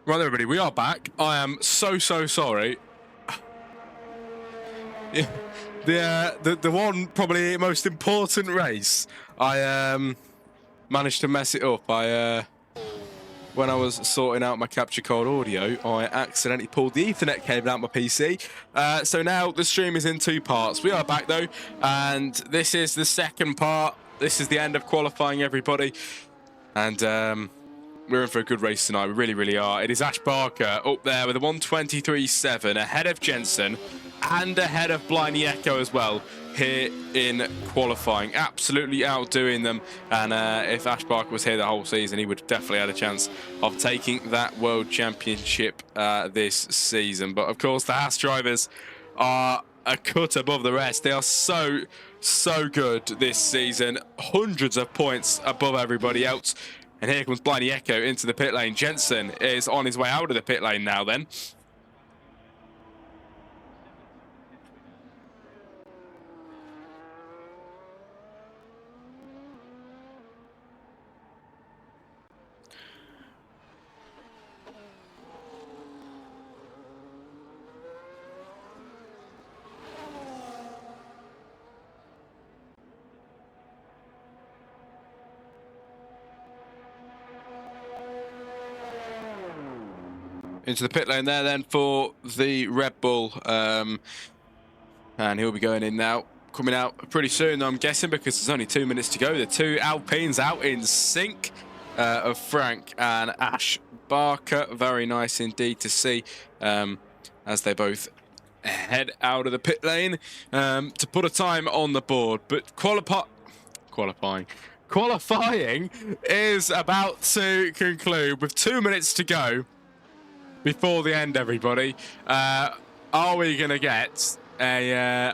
Right, everybody, we are back. I am so sorry. Yeah, the one probably most important race, I managed to mess it up. When I was sorting out my capture card audio, I accidentally pulled the Ethernet cable out of my PC. So now the stream is in two parts. We are back though, and this is the second part. This is the end of qualifying, everybody, and we're in for a good race tonight. We really are. It is Ash Barker up there with a 1:23.7 ahead of Jensen and ahead of Bliney Echo as well here in qualifying. Absolutely outdoing them. And if Ash Barker was here the whole season, he would definitely had a chance of taking that World Championship this season. But of course, the Haas drivers are a cut above the rest. They are so good this season. Hundreds of points above everybody else. And here comes Bliney Echo into the pit lane. Jensen is on his way out of the pit lane now then. Into the pit lane there then for the Red Bull. And he'll be going in now. Coming out pretty soon, I'm guessing, because there's only 2 minutes to go. The two Alpines out in sync of Frank and Ash Barker. Very nice indeed to see as they both head out of the pit lane to put a time on the board. But qualifying is about to conclude with 2 minutes to go before the end, everybody. Are we gonna get a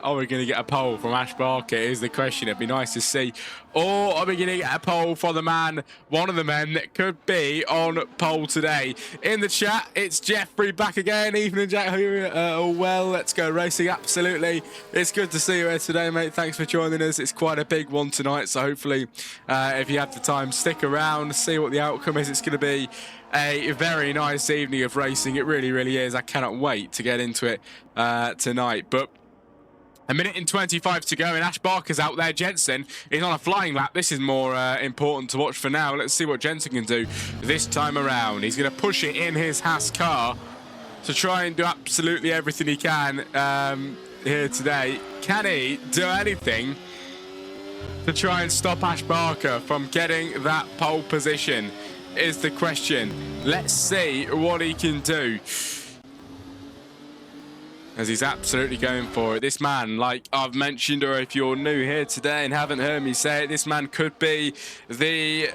poll from Ash Barker is the question. It'd be nice to see. Or are we gonna get a poll for one of the men that could be on poll today? In the chat, it's Jeffrey back again. Evening, Jack. Well, let's go racing. Absolutely. It's good to see you here today, mate. Thanks for joining us. It's quite a big one tonight, so hopefully if you have the time, stick around, see what the outcome is. It's gonna be a very nice evening of racing. It really is. I cannot wait to get into it tonight. But a minute and 25 to go, and Ash Barker's out there. Jensen is on a flying lap. This is more important to watch for now. Let's see what Jensen can do this time around. He's going to push it in his Haas car to try and do absolutely everything he can here today. Can he do anything to try and stop Ash Barker from getting that pole position? Is the question. Let's see what he can do, as he's absolutely going for it. This man, like I've mentioned, or if you're new here today and haven't heard me say it, this man could be the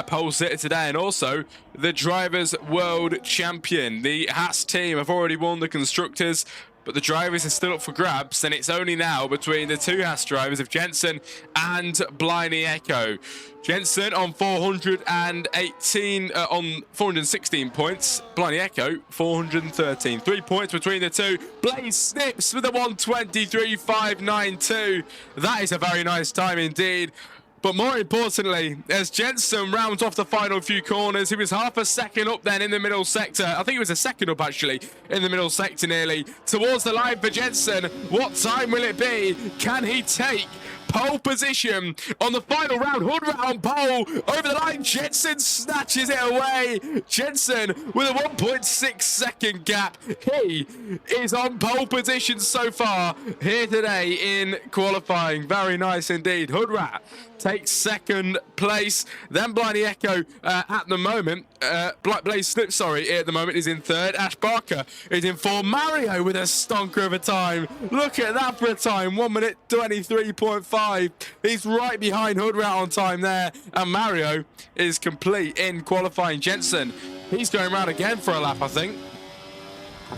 pole sitter today, and also the Drivers' World Champion. The Haas team have already won the Constructors, but the drivers are still up for grabs, and it's only now between the two Haas drivers of Jensen and Bliney Echo. Jensen on 416 points. Bliney Echo 413. 3 points between the two. Blaze Snips with a 1:23.592. That is a very nice time indeed. But more importantly, as Jensen rounds off the final few corners, he was half a second up then in the middle sector. I think it was a second up, actually, in the middle sector nearly. Towards the line for Jensen. What time will it be? Can he take pole position on the final round? Hood round pole over the line. Jensen snatches it away. Jensen with a 1.6 second gap. He is on pole position so far here today in qualifying. Very nice indeed. Hoodrat takes second place. Then Bliney Echo at the moment, Blaze Slip, sorry, at the moment is in third. Ash Barker is in fourth. Mario with a stonker of a time. Look at that for a time. 1:23.5. He's right behind Hoodrat on time there. And Mario is complete in qualifying. Jensen, he's going around again for a lap, I think.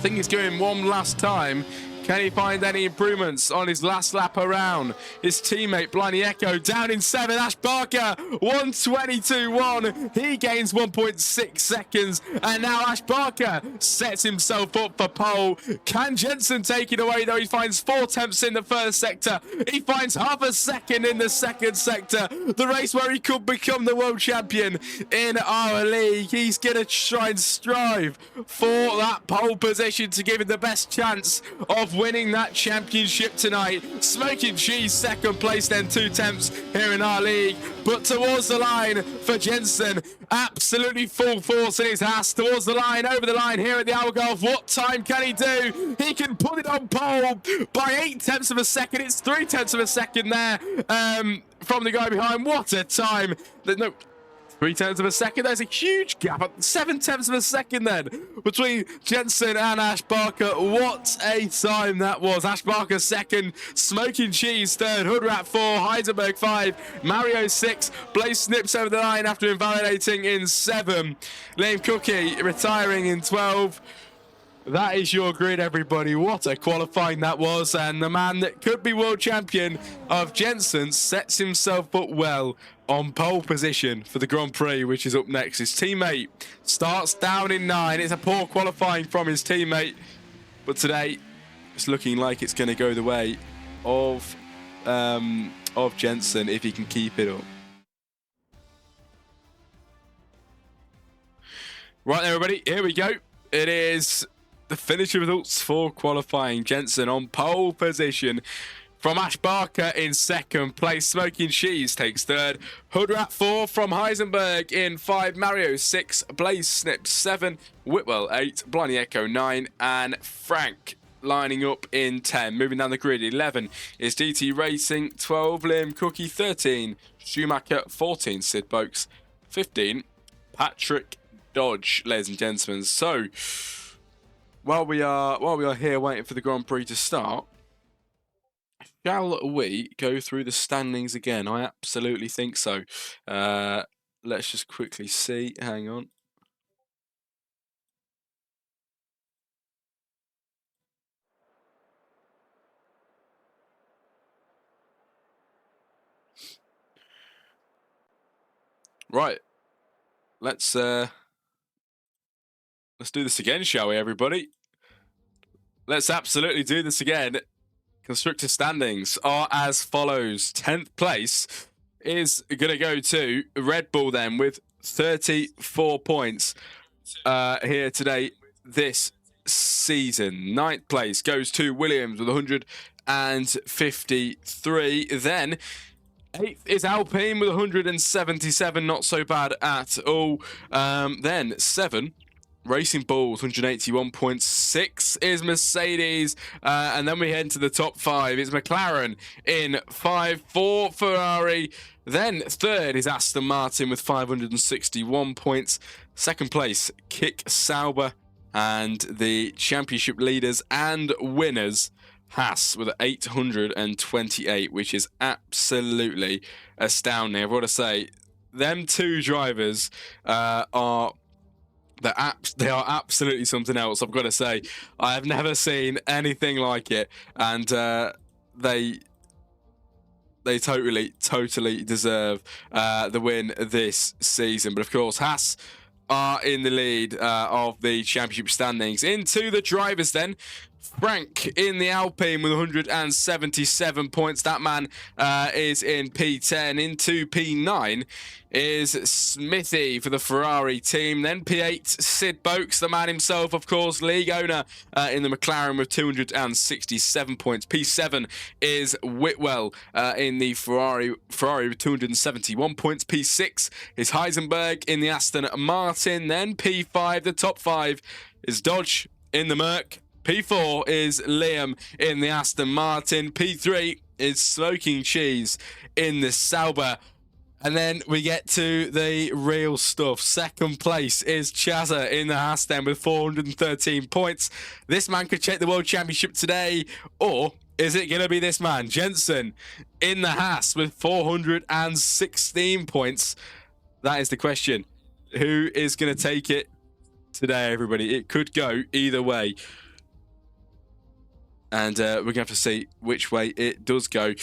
He's going one last time Can he find any improvements on his last lap around? His teammate, Blindy Echo, down in 7. Ash Barker, 1:22.1. He gains 1.6 seconds. And now Ash Barker sets himself up for pole. Can Jensen take it away, though? He finds 4 tenths in the first sector. He finds half a second in the second sector. The race where he could become the world champion in our league. He's going to try and strive for that pole position to give him the best chance of winning that championship tonight. Smoking Cheese second place, then 2 tenths here in our league, but towards the line for Jensen. Absolutely full force in his Haas towards the line, over the line here at the Algarve. What time can he do? He can put it on pole by 8 tenths of a second. It's 3 tenths of a second there from the guy behind. What a time. No, 3 tenths of a second. There's a huge gap. 7 tenths of a second then between Jensen and Ash Barker. What a time that was. Ash Barker second, Smoking Cheese third, Hoodrat 4, Heisenberg 5, Mario 6. Blaze snips over the line after invalidating in 7. Liam Cookie retiring in 12. That is your grid, everybody. What a qualifying that was. And the man that could be world champion of Jensen sets himself up well on pole position for the Grand Prix, which is up next. His teammate starts down in 9. It's a poor qualifying from his teammate, but today it's looking like it's going to go the way of Jensen if he can keep it up. Right there, everybody, here we go. It is the finisher results for qualifying. Jensen on pole position from Ash Barker in second place. Smoking Cheese takes third. Hoodrat 4 from Heisenberg in 5. Mario 6. Blaze Snip 7. Whitwell 8. Blindy Echo 9. And Frank lining up in 10. Moving down the grid, 11 is DT Racing. 12, Liam Cookie. 13, Schumacher. 14, Sid Boakes. 15, Patrick Dodge, ladies and gentlemen. So while we are here waiting for the Grand Prix to start, shall we go through the standings again? I absolutely think so. Let's just quickly see. Hang on. Right. Let's do this again, shall we, everybody? Let's absolutely do this again. Constructor standings are as follows. 10th place is going to go to Red Bull then with 34 points here today this season. 9th place goes to Williams with 153. Then 8th is Alpine with 177, not so bad at all. Then 7, Racing Bulls, 181.6 is Mercedes. And then we head to the top 5. It's McLaren in 5, 4 Ferrari. Then 3rd is Aston Martin with 561 points. 2nd place, Kick Sauber. And the championship leaders and winners, Haas with 828, which is absolutely astounding. I've got to say, them two drivers they are absolutely something else. I've got to say, I have never seen anything like it, and they totally deserve the win this season. But of course, Haas are in the lead of the championship standings. Into the drivers then. Frank in the Alpine with 177 points. That man is in P10. Into P9 is Smithy for the Ferrari team. Then P8, Sid Boakes, the man himself, of course, league owner in the McLaren with 267 points. P7 is Whitwell in the Ferrari with 271 points. P6 is Heisenberg in the Aston Martin. Then P5, the top 5, is Dodge in the Merc. P4 is Liam in the Aston Martin. P3 is Smoking Cheese in the Sauber. And then we get to the real stuff. 2nd place is Chazza in the Haas then with 413 points. This man could take the World Championship today. Or is it going to be this man, Jensen, in the Haas with 416 points? That is the question. Who is going to take it today, everybody? It could go either way. and we're going to have to see which way it does go.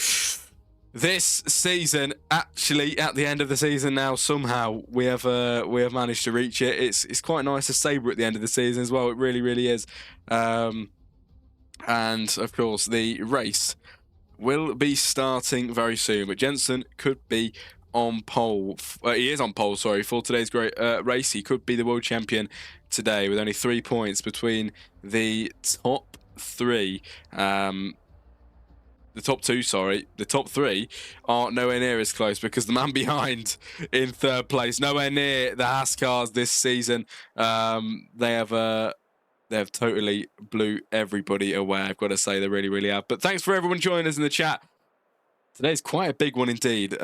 This season, actually, at the end of the season now, somehow we have managed to reach it. It's quite nice to sabre at the end of the season as well. It really, really is. And of course, the race will be starting very soon. But Jensen could be on pole. He is on pole, sorry, for today's great race. He could be the world champion today with only 3 points between the top three. The top two, sorry, the top three are nowhere near as close because the man behind in third place, nowhere near the Haas cars this season. They have totally blew everybody away. I've got to say, they really, really have. But thanks for everyone joining us in the chat. Today's quite a big one indeed.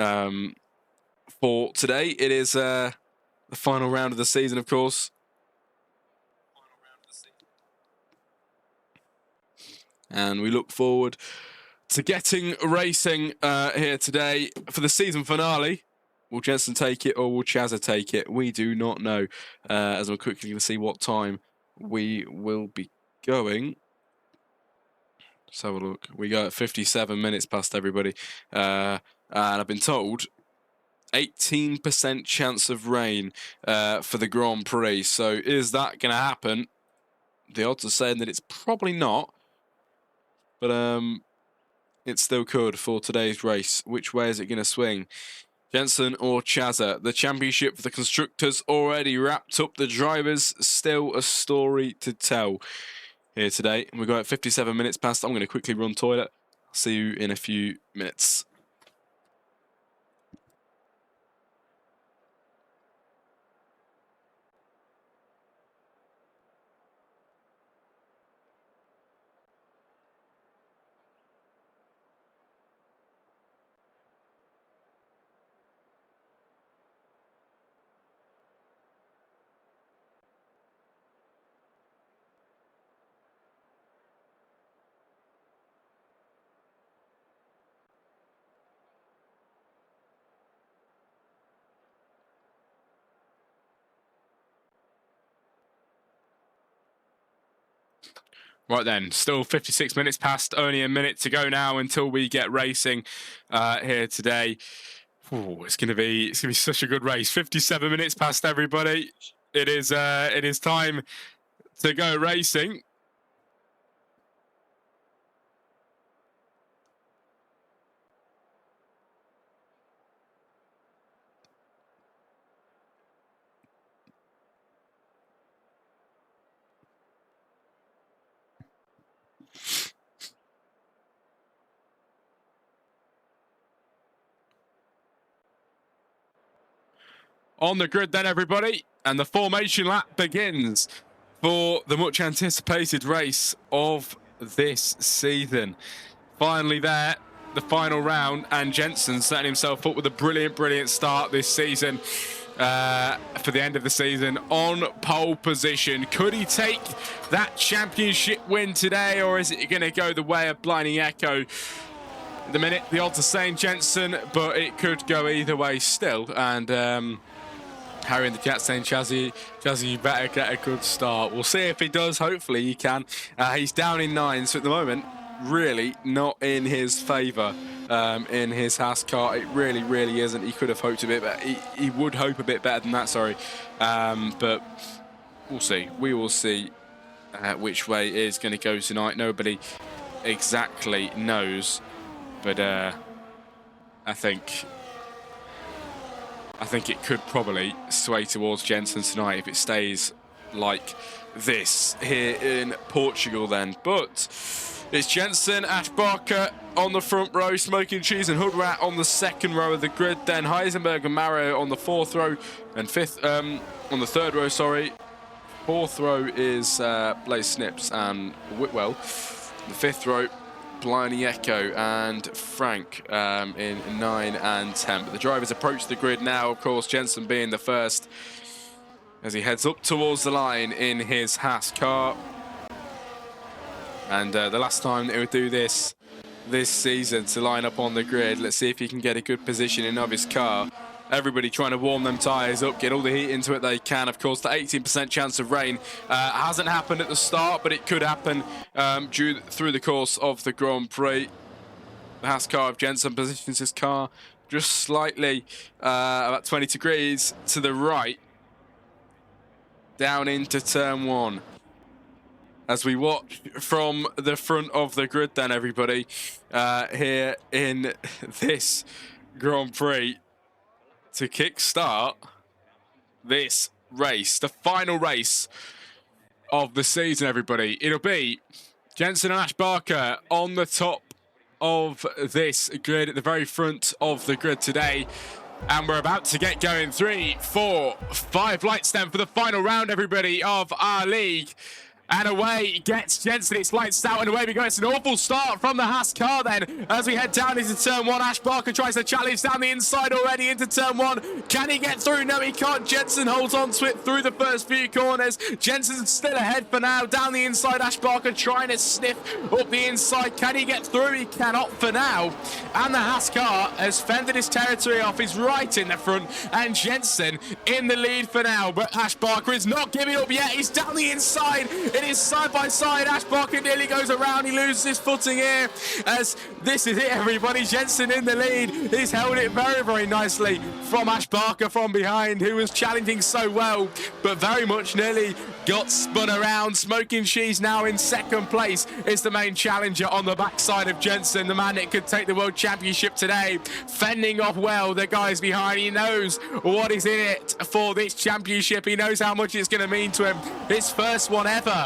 For today, it is the final round of the season, of course. And we look forward to getting racing here today for the season finale. Will Jensen take it or will Chazza take it? We do not know. As we're quickly going to see what time we will be going. Let's have a look. We go at 57 minutes past, everybody. And I've been told 18% chance of rain for the Grand Prix. So is that going to happen? The odds are saying that it's probably not. But it still could for today's race. Which way is it going to swing? Jensen or Chazza? The championship for the constructors already wrapped up. The drivers, still a story to tell here today. We've got 57 minutes past. I'm going to quickly run toilet. See you in a few minutes. Right then, still 56 minutes past, only a minute to go now until we get racing here today. Ooh, it's gonna be such a good race. 57 minutes past, everybody. It is time to go racing. On the grid then, everybody, and the formation lap begins for the much anticipated race of this season. Finally there, the final round, and Jensen setting himself up with a brilliant start this season for the end of the season on pole position. Could he take that championship win today, or is it going to go the way of Blinding Echo? At the minute, the odds are saying Jensen, but it could go either way still. And Harry in the chat saying, Chazzy, you better get a good start. We'll see if he does. Hopefully he can. He's down in 9, so at the moment, really not in his favour in his Haas car. It really isn't. He could have hoped a bit better. He would hope a bit better than that, sorry. But we'll see. We will see which way it is going to go tonight. Nobody exactly knows. But I think it could probably sway towards Jensen tonight if it stays like this here in Portugal then. But it's Jensen, Ash Barker on the front row, Smoking Cheese and Hoodrat on the second row of the grid, then Heisenberg and Maro on the fourth row, and on the third row, sorry. Fourth row is Blaze Snips and Whitwell. The fifth row, Bliney Echo and Frank in 9 and 10. But the drivers approach the grid now, of course, Jensen being the first as he heads up towards the line in his Haas car. And the last time they would do this season to line up on the grid, let's see if he can get a good position in of his car. Everybody trying to warm them tyres up, get all the heat into it they can. Of course, the 18% chance of rain hasn't happened at the start, but it could happen through the course of the Grand Prix. The Haas car of Jensen positions his car just slightly about 20 degrees to the right, down into turn 1. As we watch from the front of the grid then, everybody, here in this Grand Prix to kick-start this race, the final race of the season, everybody. It'll be Jensen and Ash Barker on the top of this grid, at the very front of the grid today. And we're about to get going. 3, 4, 5 lights then for the final round, everybody, of our league. And away gets Jensen. It's lights out and away we go. It's an awful start from the Haas car then. As we head down into turn 1, Ash Barker tries to challenge down the inside already into turn 1. Can he get through? No, he can't. Jensen holds on to it through the first few corners. Jensen's still ahead for now. Down the inside, Ash Barker trying to sniff up the inside. Can he get through? He cannot for now. And the Haas car has fended his territory off. He's right in the front. And Jensen in the lead for now. But Ash Barker is not giving up yet. He's down the inside. It is side by side. Ash Barker nearly goes around. He loses his footing here. As this is it, everybody. Jensen in the lead. He's held it very, very nicely from Ash Barker from behind, who was challenging so well, but very much nearly got spun around. Smoking Cheese now in second place is the main challenger on the backside of Jensen, the man that could take the World Championship today. Fending off well the guys behind. He knows what is in it for this championship. He knows how much it's going to mean to him. His first one ever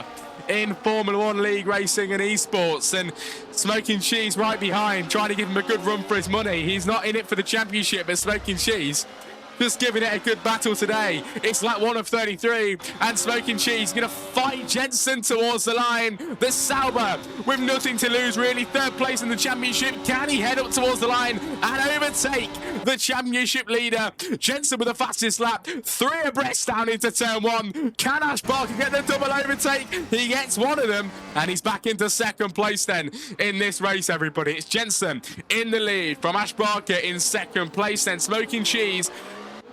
in Formula 1 league racing and esports, and Smoking Cheese right behind, trying to give him a good run for his money. He's not in it for the championship, but Smoking Cheese just giving it a good battle today. It's lap 1 of 33, and Smoking Cheese going to fight Jensen towards the line. The Sauber with nothing to lose, really. Third place in the championship. Can he head up towards the line and overtake the championship leader? Jensen with the fastest lap. 3 abreast down into turn 1. Can Ash Barker get the double overtake? He gets one of them, and he's back into second place then in this race, everybody. It's Jensen in the lead from Ash Barker in second place, then Smoking Cheese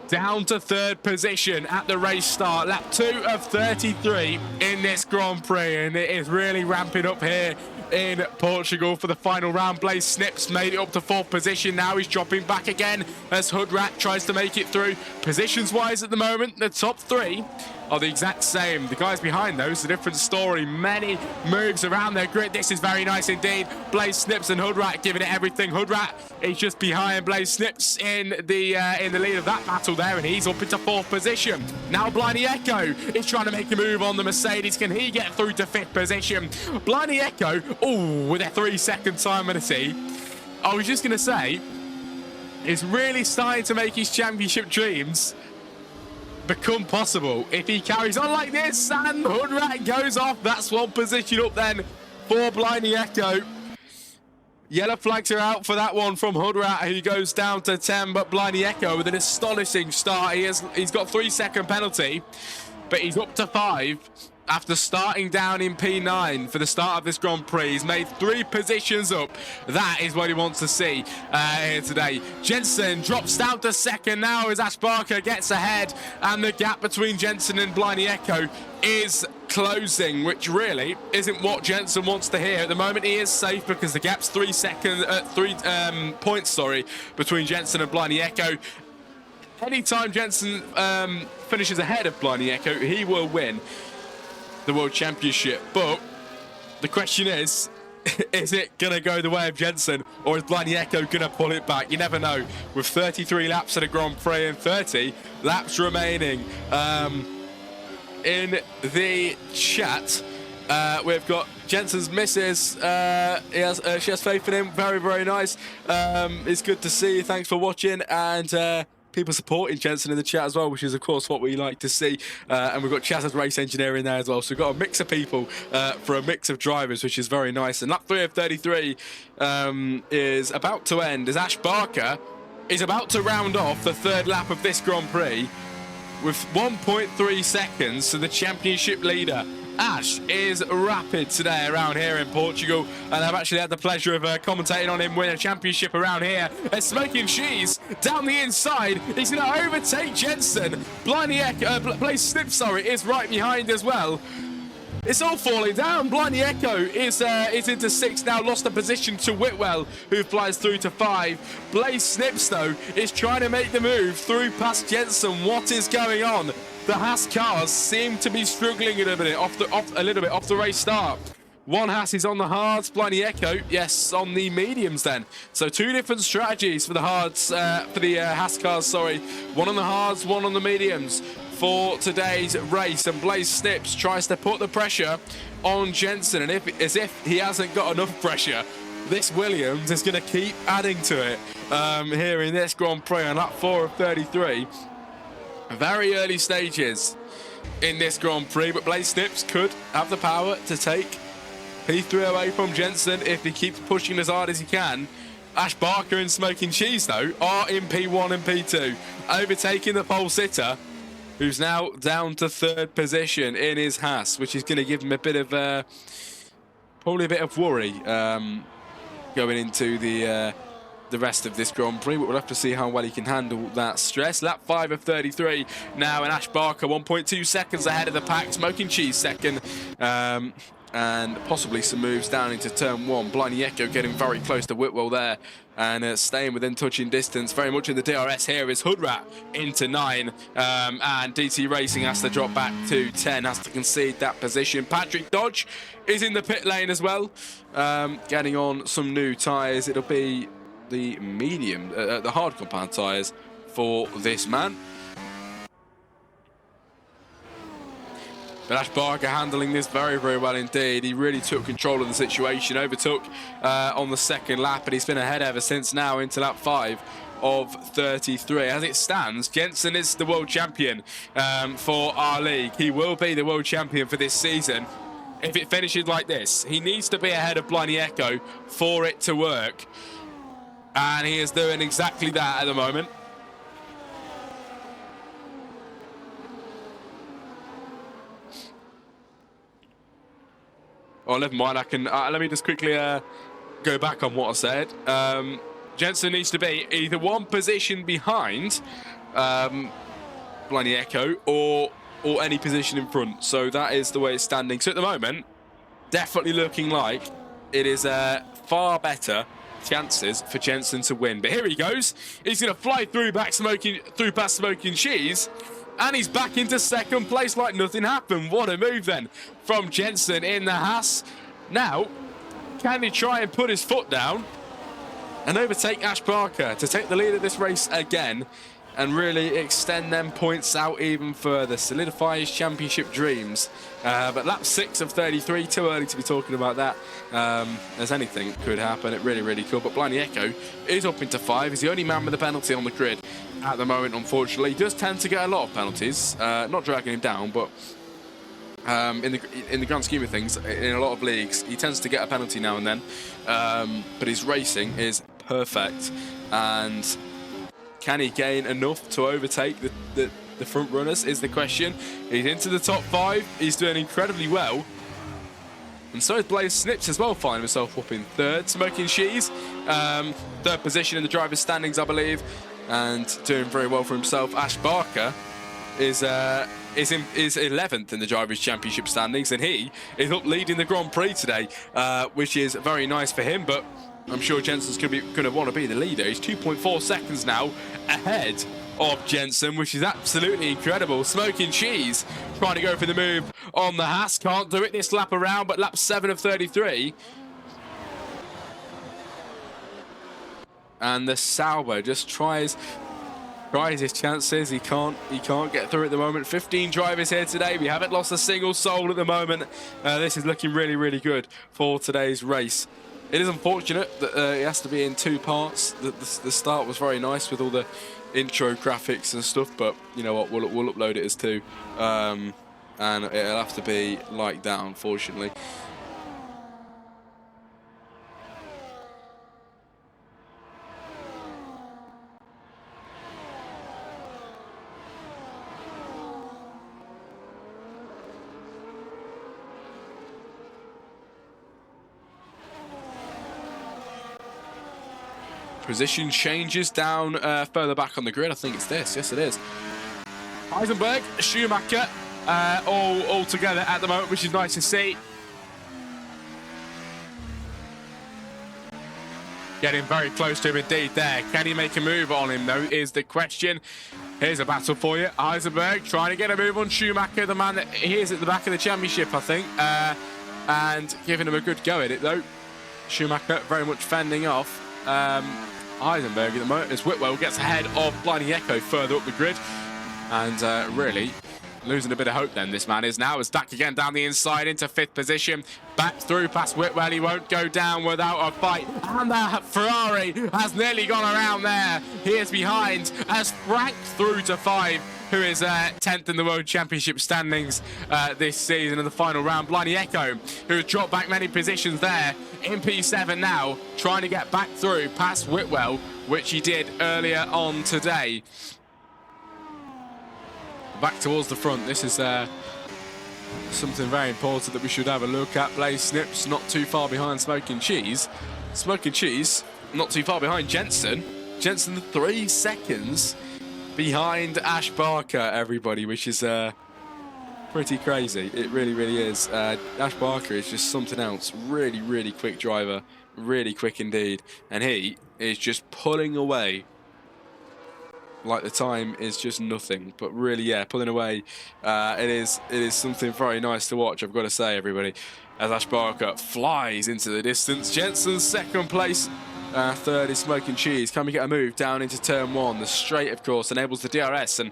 down to third position at the race start. Lap 2 of 33 in this Grand Prix, and it is really ramping up here in Portugal for the final round. Blaze Snips made it up to 4th position. Now he's dropping back again as Hoodrat tries to make it through. Positions wise at the moment, the top 3 are the exact same. The guys behind those, a different story. Many moves around their grid. This is very nice indeed. Blaze Snips and Hoodrat giving it everything. Hoodrat is just behind Blaze Snips in the lead of that battle there, and he's up into 4th position. Now Blindy Echo is trying to make a move on the Mercedes. Can he get through to 5th position? Blindy Echo, with a 3-second time penalty. I was just going to say, is really starting to make his championship dreams become possible if he carries on like this. And Hoodrat goes off. That's 1 position up then for Blindy Echo. Yellow flags are out for that one from Hoodrat, who goes down to 10, but Blindy Echo with an astonishing start. He's got 3-second penalty, but he's up to 5 after starting down in P9 for the start of this Grand Prix. He's made 3 positions up. That is what he wants to see here today. Jensen drops down to 2nd now as Ash Barker gets ahead, and the gap between Jensen and Blindy Echo is closing, which really isn't what Jensen wants to hear. At the moment he is safe because the gap's 3 points between Jensen and Blindy Echo. Anytime Jensen finishes ahead of Blindy Echo, he will win the World Championship. But the question is it going to go the way of Jensen, or is Blindy Echo going to pull it back? You never know. With 33 laps at a Grand Prix and 30 laps remaining. In the chat, we've got Jensen's missus. She has faith in him. Very, very nice. It's good to see. Thanks for watching, and people supporting Jensen in the chat as well, which is of course what we like to see. And we've got Chaz's race engineer in there as well, so we've got a mix of people for a mix of drivers, which is very nice. And lap 3 of 33 is about to end as Ash Barker is about to round off the 3rd lap of this Grand Prix with 1.3 seconds to the championship leader Ash is rapid today around here in Portugal, and I've actually had the pleasure of commentating on him win a championship around here. And Smoking Cheese down the inside, he's going to overtake Jensen. Blaze Snip, sorry, is right behind as well. It's all falling down. Blindy Echo is into 6th now, lost the position to Whitwell, who flies through to 5. Blaze Snips, though, is trying to make the move through past Jensen. What is going on? The Haas cars seem to be struggling a little bit off the race start. One Haas is on the hards, Blindy Echo, yes, on the mediums then. So 2 different strategies for the hards, Haas cars, sorry. One on the hards, one on the mediums for today's race, and Blaze Snips tries to put the pressure on Jensen, and as if he hasn't got enough pressure, this Williams is going to keep adding to it here in this Grand Prix on lap 4 of 33. Very early stages in this Grand Prix, but Blaze Snips could have the power to take P3 away from Jensen if he keeps pushing as hard as he can. Ash Barker and Smoking Cheese, though, are in P1 and P2, overtaking the pole sitter, who's now down to 3rd position in his Haas, which is going to give him a bit of, probably a bit of worry going into the rest of this Grand Prix, but we'll have to see how well he can handle that stress. Lap 5 of 33 now, and Ash Barker 1.2 seconds ahead of the pack. Smoking Cheese 2nd, and possibly some moves down into turn 1. Blindy Echo getting very close to Whitwell there, and staying within touching distance. Very much in the DRS here is Hoodrat into 9, and DT Racing has to drop back to 10, has to concede that position. Patrick Dodge is in the pit lane as well, getting on some new tyres. It'll be the medium, the hard compound tyres for this man. But Ash Barker handling this very, very well indeed. He really took control of the situation, overtook on the 2nd lap, and he's been ahead ever since now into lap 5 of 33. As it stands, Jensen is the world champion for our league. He will be the world champion for this season if it finishes like this. He needs to be ahead of Blindy Echo for it to work, and he is doing exactly that at the moment. Oh, never mind. I can. Let me just quickly go back on what I said. Jensen needs to be either one position behind Blindy Echo or any position in front. So that is the way it's standing. So at the moment, definitely looking like it is far better chances for Jensen to win. But here he goes. He's going to fly through past Smoking Cheese. And he's back into 2nd place like nothing happened. What a move then from Jensen in the Haas. Now, can he try and put his foot down and overtake Ash Barker to take the lead of this race again and really extend them points out even further, solidify his championship dreams? But lap 6 of 33, too early to be talking about that, as anything could happen. It really, really could. But Blindy Echo is up into 5. He's the only man with a penalty on the grid at the moment, unfortunately. He does tend to get a lot of penalties, not dragging him down, but in the grand scheme of things, in a lot of leagues, he tends to get a penalty now and then. But his racing is perfect, and can he gain enough to overtake the front runners is the question. He's into the top 5. He's doing incredibly well. And so is Blaze Snips as well, finding himself up in 3rd. Smoking Cheese, 3rd position in the driver's standings, I believe, and doing very well for himself. Ash Barker is 11th in the Drivers' Championship standings, and he is up leading the Grand Prix today, which is very nice for him, but I'm sure Jensen's going to want to be the leader. He's 2.4 seconds now ahead of Jensen, which is absolutely incredible. Smoking Cheese trying to go for the move on the Haas. Can't do it this lap around, but lap 7 of 33. And the Sauber just tries his chances. He can't get through at the moment. 15 drivers here today. We haven't lost a single soul at the moment. This is looking really, really good for today's race. It is unfortunate that it has to be in 2 parts. The start was very nice with all the intro graphics and stuff, but you know what, we'll upload it as 2, and it'll have to be like that, unfortunately. position changes down further back on the grid. I think it's this. Yes, it is. Heisenberg, Schumacher, all together at the moment, which is nice to see. Getting very close to him indeed there. Can he make a move on him, though, is the question. Here's a battle for you. Heisenberg trying to get a move on Schumacher, the man that he is at the back of the championship, I think. And giving him a good go at it, though. Schumacher very much fending off Heisenberg at the moment as Whitwell gets ahead of Blinding Echo further up the grid. And really losing a bit of hope then, this man is now. As back again down the inside into 5th position. Back through past Whitwell. He won't go down without a fight. And that Ferrari has nearly gone around there. He is behind as Frank through to 5, who is 10th in the World Championship standings this season in the final round. Blinding Echo, who has dropped back many positions there in P7 now, trying to get back through past Whitwell, which he did earlier on today. Back towards the front. This is something very important that we should have a look at. Blaze Snips not too far behind Smoking Cheese. Smoking Cheese not too far behind Jensen. Jensen 3 seconds behind Ash Barker, everybody, which is pretty crazy. It really, really is. Ash Barker is just something else. Really, really quick driver. Really quick indeed. And he is just pulling away like the time is just nothing. But really, yeah, pulling away. It is something very nice to watch, I've got to say, everybody. As Ash Barker flies into the distance. Jensen's 2nd place. 3rd is Smoking Cheese. Can we get a move down into turn 1? The straight, of course, enables the DRS, and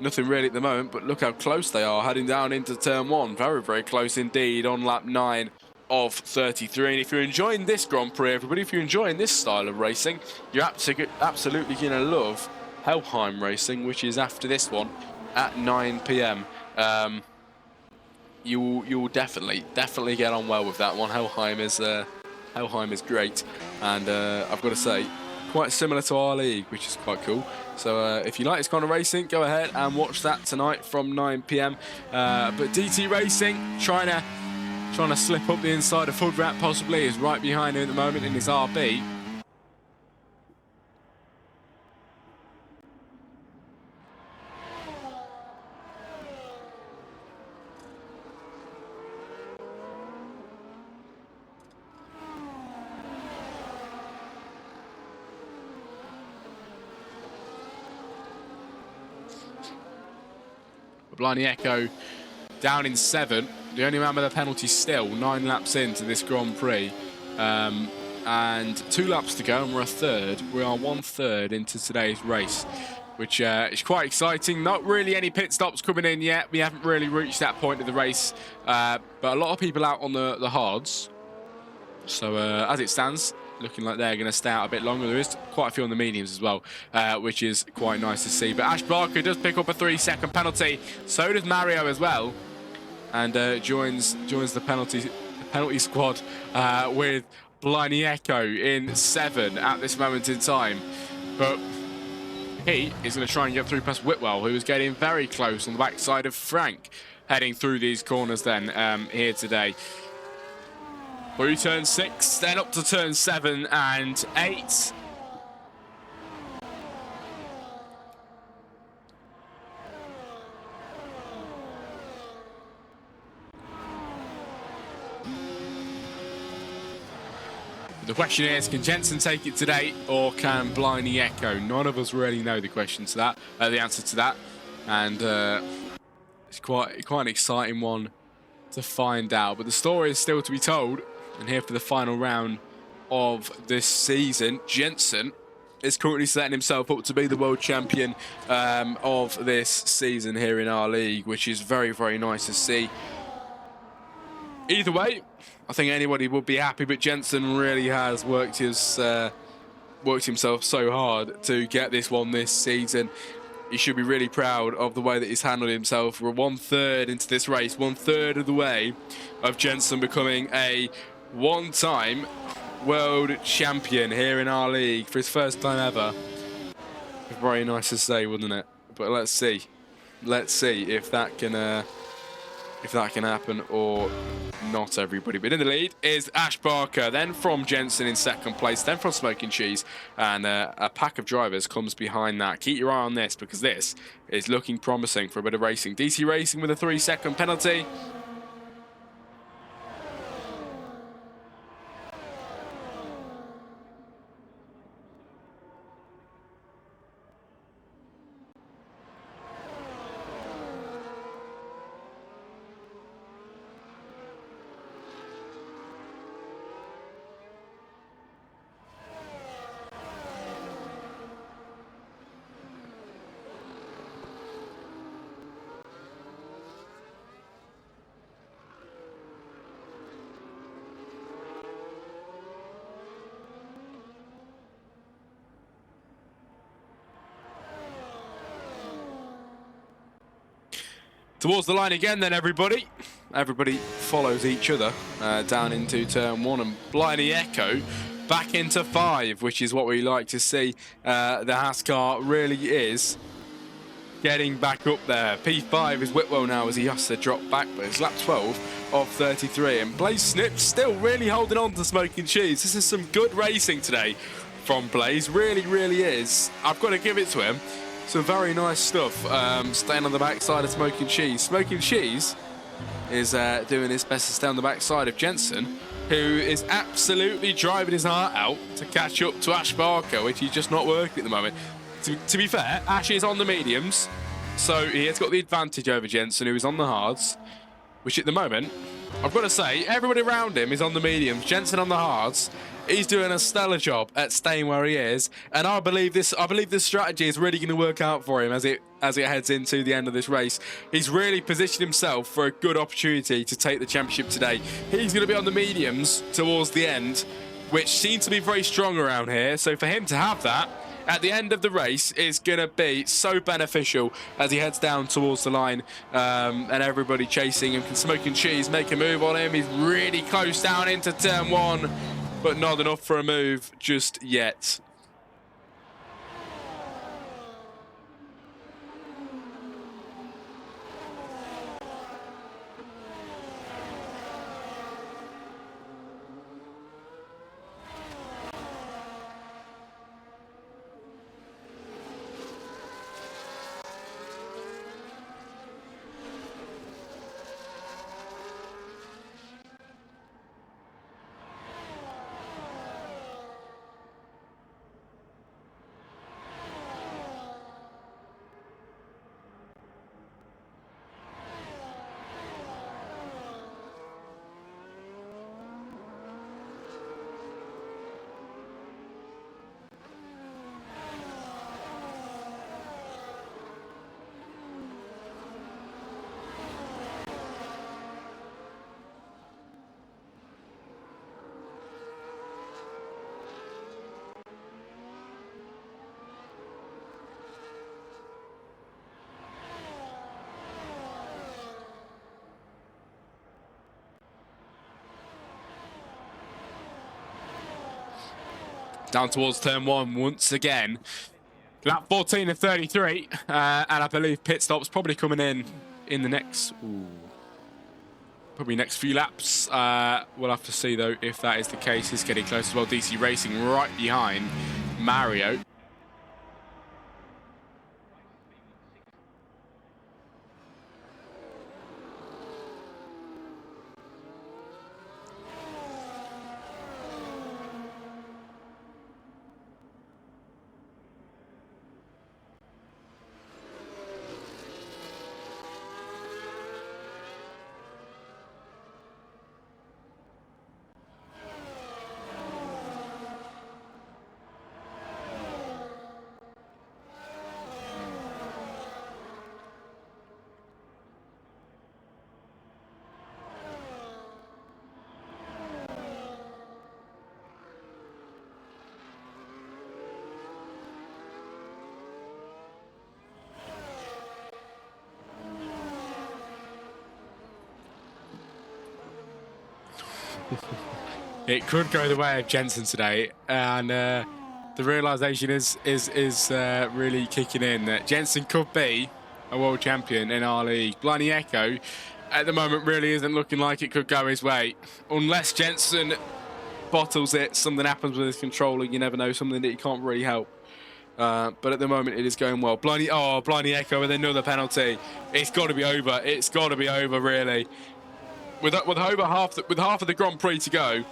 nothing really at the moment, but look how close they are heading down into turn 1. Very, very close indeed on lap 9 of 33. And if you're enjoying this Grand Prix, everybody, if you're enjoying this style of racing, you're absolutely going to love Helheim Racing, which is after this one at 9 p.m. You will definitely get on well with that one. Helheim is great, and I've got to say, quite similar to our league, which is quite cool. So if you like this kind of racing, go ahead and watch that tonight from 9 p.m. But DT Racing trying to slip up the inside of Hoodrat, possibly, is right behind him at the moment in his RB. Blinding Echo down in 7th, the only man with a penalty still, 9 laps into this Grand Prix, and 2 laps to go, and we're a 3rd. We are 1/3 into today's race, which is quite exciting. Not really any pit stops coming in yet. We haven't really reached that point of the race, but a lot of people out on the hards. So as it stands, looking like they're going to stay out a bit longer. There is quite a few on the mediums as well, which is quite nice to see. But Ash Barker does pick up a 3-second penalty. So does Mario as well, and joins the penalty squad with Blinding Echo in 7 at this moment in time. But he is going to try and get through past Whitwell, who is getting very close on the backside of Frank, heading through these corners then here today. Through turn 6, then up to turn 7 and 8. The question is, can Jensen take it today, or can Blinding Echo? None of us really know the answer to that, and it's quite an exciting one to find out. But the story is still to be told. And here for the final round of this season, Jensen is currently setting himself up to be the world champion of this season here in our league, which is very, very nice to see. Either way, I think anybody would be happy, but Jensen really has worked himself so hard to get this one this season. He should be really proud of the way that he's handled himself. We're 1/3 into this race, 1/3 of the way of Jensen becoming a one-time world champion here in our league for his first time ever. Very nice to say, wouldn't it? But let's see if that can if that can happen or not, everybody. But in the lead is Ash Barker, then from Jensen in second place, then from Smoking Cheese, and a pack of drivers comes behind that. Keep your eye on this, because this is looking promising for a bit of racing. DC Racing with a 3-second penalty. Towards the line again then, everybody. Everybody follows each other down into turn 1, and Bliney Echo back into 5, which is what we like to see. The Haas car really is getting back up there. P5 is Whitwell now as he has to drop back, but it's lap 12 of 33. And Blaze Snips still really holding on to Smoking Cheese. This is some good racing today from Blaze. Really, really is. I've got to give it to him. Some very nice stuff. Staying on the backside of Smoking Cheese. Smoking Cheese is doing his best to stay on the backside of Jensen, who is absolutely driving his heart out to catch up to Ash Barker, which he's just not working at the moment. To be fair, Ash is on the mediums, so he has got the advantage over Jensen, who is on the hards, which at the moment, I've got to say, everybody around him is on the mediums. Jensen on the hards. He's doing a stellar job at staying where he is, and I believe this strategy is really going to work out for him as it heads into the end of this race. He's really positioned himself for a good opportunity to take the championship today. He's going to be on the mediums towards the end, which seem to be very strong around here. So for him to have that at the end of the race is going to be so beneficial as he heads down towards the line, and everybody chasing him. Can Smoking Cheese make a move on him? He's really close down into turn 1. But not enough for a move just yet. Down towards turn 1 once again. Lap 14 of 33, and I believe pit stop's probably coming in the next, probably next few laps. We'll have to see though if that is the case. It's getting close as well. DC Racing right behind Mario. It could go the way of Jensen today, and the realization is really kicking in that Jensen could be a world champion in our league. Bliney Echo at the moment really isn't looking like it could go his way. Unless Jensen bottles it, something happens with his controller, you never know, something that he can't really help. But at the moment, it is going well. Blindy Echo with another penalty. It's got to be over. It's got to be over, really. With over half of the Grand Prix to go,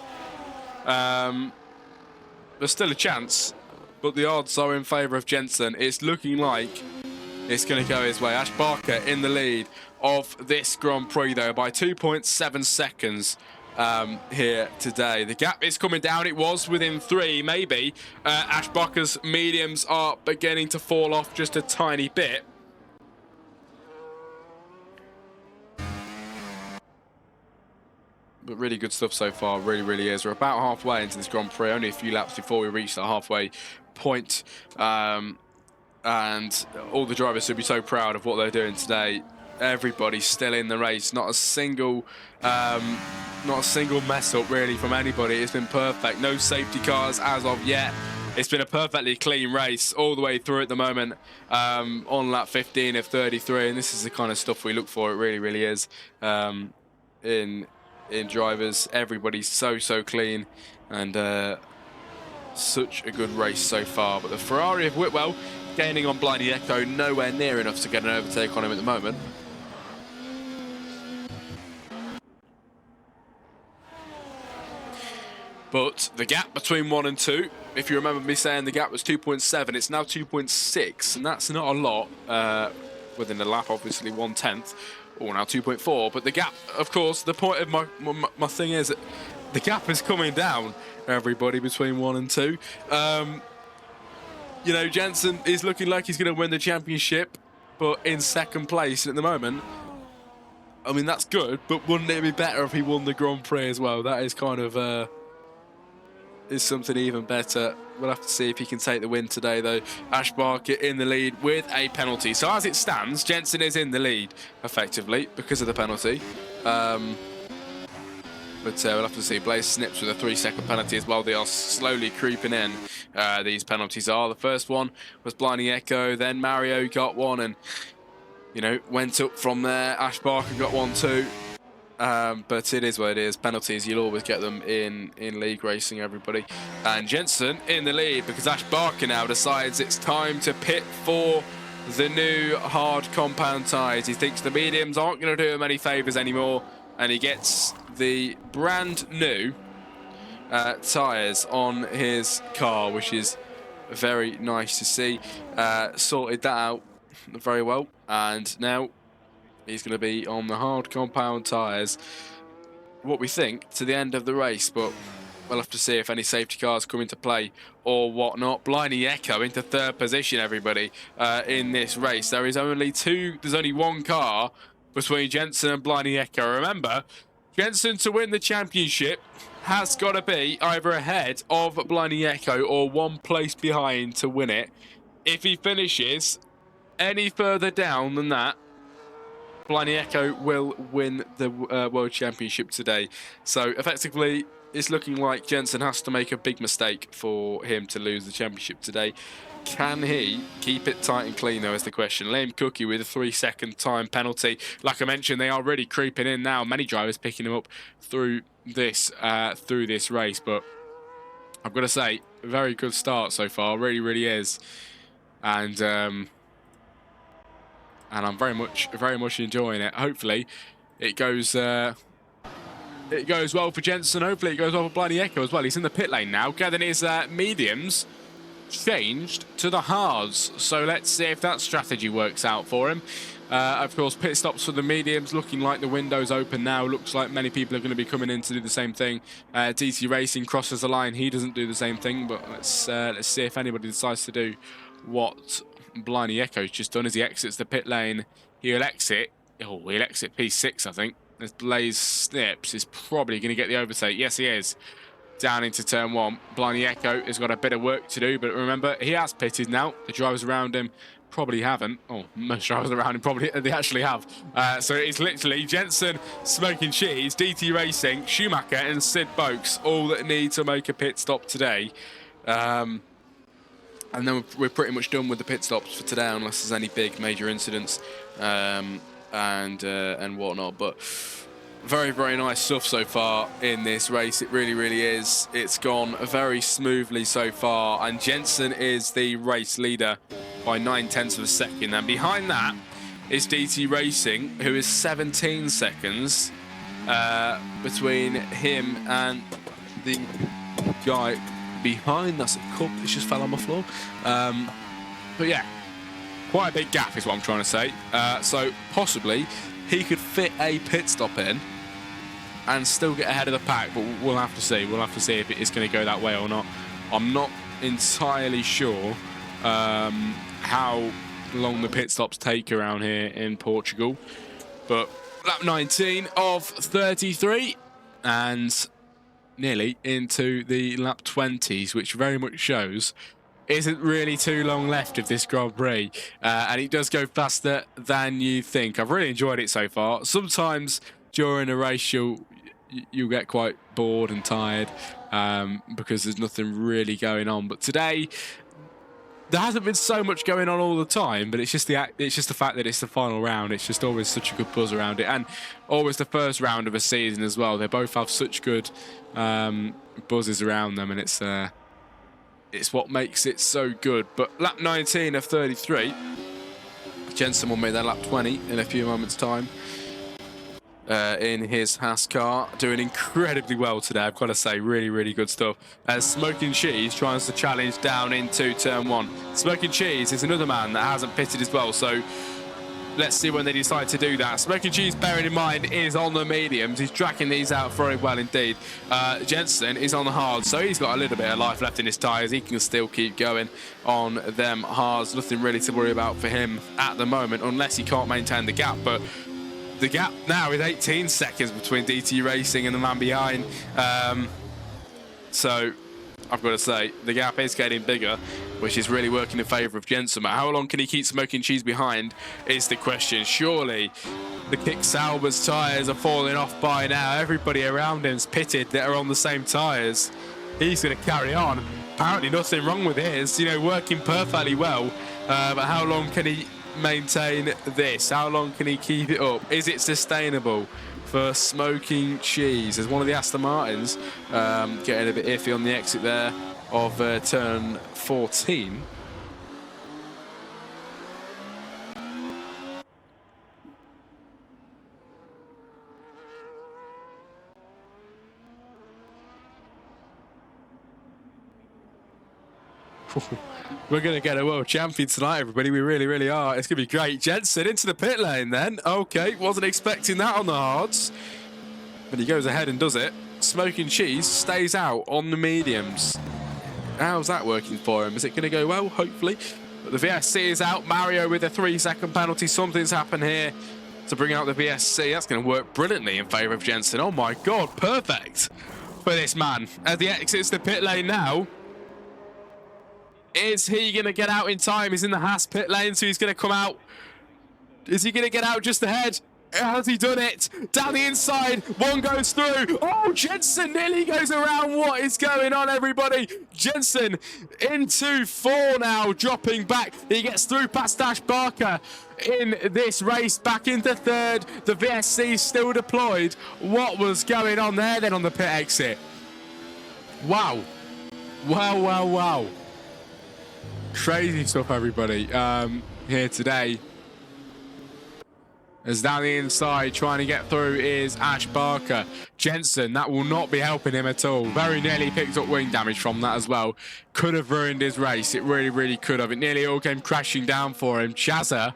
there's still a chance, but the odds are in favour of Jensen. It's looking like it's going to go his way. Ash Barker in the lead of this Grand Prix, though, by 2.7 seconds. Here today. The gap is coming down. It was within 3, maybe. Ash Barker's mediums are beginning to fall off just a tiny bit. But really good stuff so far, really, really is. We're about halfway into this Grand Prix, only a few laps before we reach the halfway point. And all the drivers should be so proud of what they're doing today. Everybody's still in the race. Not a single mess up really from anybody. It's been perfect. No safety cars as of yet. It's been a perfectly clean race all the way through at the moment. On lap 15 of 33, and this is the kind of stuff we look for. It really, really is. In drivers, everybody's so clean, and such a good race so far. But the Ferrari of Whitwell gaining on Blindy Echo, nowhere near enough to get an overtake on him at the moment. But the gap between 1 and 2, if you remember me saying the gap was 2.7, it's now 2.6, and that's not a lot within the lap, obviously 1/10, or now 2.4. But the gap, of course, the point of my thing is that the gap is coming down, everybody, between 1 and 2. You know, Jensen is looking like he's going to win the championship, but in second place at the moment. I mean, that's good, but wouldn't it be better if he won the Grand Prix as well? That is kind of... is something even better. We'll have to see if he can take the win today, though. Ash Barker in the lead with a penalty. So as it stands, Jensen is in the lead, effectively, because of the penalty. But we'll have to see. Blaze snips with a 3-second penalty as well. They are slowly creeping in, these penalties are. The first one was Blindy Echo, then Mario got one, and, you know, went up from there. Ash Barker got one too. But it is what it is. Penalties, you'll always get them in league racing, everybody. And Jensen in the lead because Ash Barker now decides it's time to pit for the new hard compound tyres. He thinks the mediums aren't going to do him any favours anymore, and he gets the brand new tyres on his car, which is very nice to see. Sorted that out very well, and now he's going to be on the hard compound tyres, what we think, to the end of the race. But we'll have to see if any safety cars come into play or whatnot. Blindy Echo into 3rd position, everybody, in this race. There's only one car between Jensen and Blindy Echo. Remember, Jensen to win the championship has got to be either ahead of Blindy Echo or one place behind to win it. If he finishes any further down than that, Blindy Echo will win the World Championship today. So effectively, it's looking like Jensen has to make a big mistake for him to lose the championship today. Can he keep it tight and clean, though, is the question. Liam Cookie with a 3-second time penalty. Like I mentioned, they are really creeping in now. Many drivers picking him up through this race. But I've got to say, a very good start so far. Really, really is. And I'm very much enjoying it. Hopefully, it goes well for Jensen. Hopefully, it goes well for Blindy Echo as well. He's in the pit lane now, getting his mediums changed to the hards. So let's see if that strategy works out for him. Of course, pit stops for the mediums, looking like the window's open now. Looks like many people are going to be coming in to do the same thing. DT Racing crosses the line. He doesn't do the same thing, but let's see if anybody decides to do what Blindy Echo's just done as he exits the pit lane. He'll exit P6, I think. As Blaze snips, is probably going to get the overtake. Yes, he is. Down into turn 1. Blindy Echo has got a bit of work to do, but remember, he has pitted now. The drivers around him probably haven't. Oh, most drivers around him probably they actually have. So it's literally Jensen, Smoking Cheese, DT Racing, Schumacher, and Sid Boakes all that need to make a pit stop today. And then we're pretty much done with the pit stops for today, unless there's any big major incidents. And and whatnot. But very, very nice stuff so far in this race. It really, really is. It's gone very smoothly so far, and Jensen is the race leader by 9/10 of a second. And behind that is DT Racing, who is 17 seconds between him and the guy behind. That's a cup that just fell on the floor. But yeah, quite a big gap is what I'm trying to say. So possibly he could fit a pit stop in and still get ahead of the pack, but we'll have to see. We'll have to see if it is going to go that way or not. I'm not entirely sure how long the pit stops take around here in Portugal, but lap 19 of 33 and nearly into the lap 20s, which very much shows isn't really too long left of this Grand Prix, and it does go faster than you think. I've really enjoyed it so far. Sometimes during a race you'll get quite bored and tired because there's nothing really going on, but today there hasn't been so much going on all the time, but it's just the fact that it's the final round. It's just always such a good buzz around it, and always the first round of a season as well. They both have such good buzzes around them, and it's what makes it so good. But lap 19 of 33, Jensen will make that lap 20 in a few moments' time. In his Haas car, doing incredibly well today, I've got to say. Really, really good stuff. As Smoking Cheese tries to challenge down into turn 1. Smoking Cheese is another man that hasn't pitted as well, so let's see when they decide to do that. Smoking Cheese, bearing in mind, is on the mediums. He's tracking these out very well indeed. Jensen is on the hards, so he's got a little bit of life left in his tyres. He can still keep going on them hards. Nothing really to worry about for him at the moment, unless he can't maintain the gap. But the gap now is 18 seconds between DT Racing and the man behind. So I've got to say, the gap is getting bigger, which is really working in favour of Jensen. But how long can he keep Smoking Cheese behind is the question. Surely the Kick Sauber's tyres are falling off by now. Everybody around him's pitted that are on the same tyres. He's going to carry on. Apparently nothing wrong with his, working perfectly well. But how long can he maintain this? How long can he keep it up? Is it sustainable for Smoking Cheese? There's one of the Aston Martins getting a bit iffy on the exit there of turn 14. We're going to get a world champion tonight, everybody. We really, really are. It's going to be great. Jensen into the pit lane then. Okay, wasn't expecting that on the hards. But he goes ahead and does it. Smoking Cheese stays out on the mediums. How's that working for him? Is it going to go well? Hopefully. But the VSC is out. Mario with a 3-second penalty. Something's happened here to bring out the VSC. That's going to work brilliantly in favour of Jensen. Oh my God, perfect for this man. As he exits the pit lane now. Is he going to get out in time? He's in the Haas pit lane, so he's going to come out. Is he going to get out just ahead? Has he done it? Down the inside, one goes through. Oh, Jensen nearly goes around. What is going on, everybody? Jensen into 4 now, dropping back. He gets through past Ash Barker in this race, back into 3rd. The VSC still deployed. What was going on there then on the pit exit? Wow. Wow, wow, wow. Crazy stuff, everybody, here today. As down the inside, trying to get through is Ash Barker. Jensen, that will not be helping him at all. Very nearly picked up wing damage from that as well. Could have ruined his race. It really, really could have. It nearly all came crashing down for him. Chazza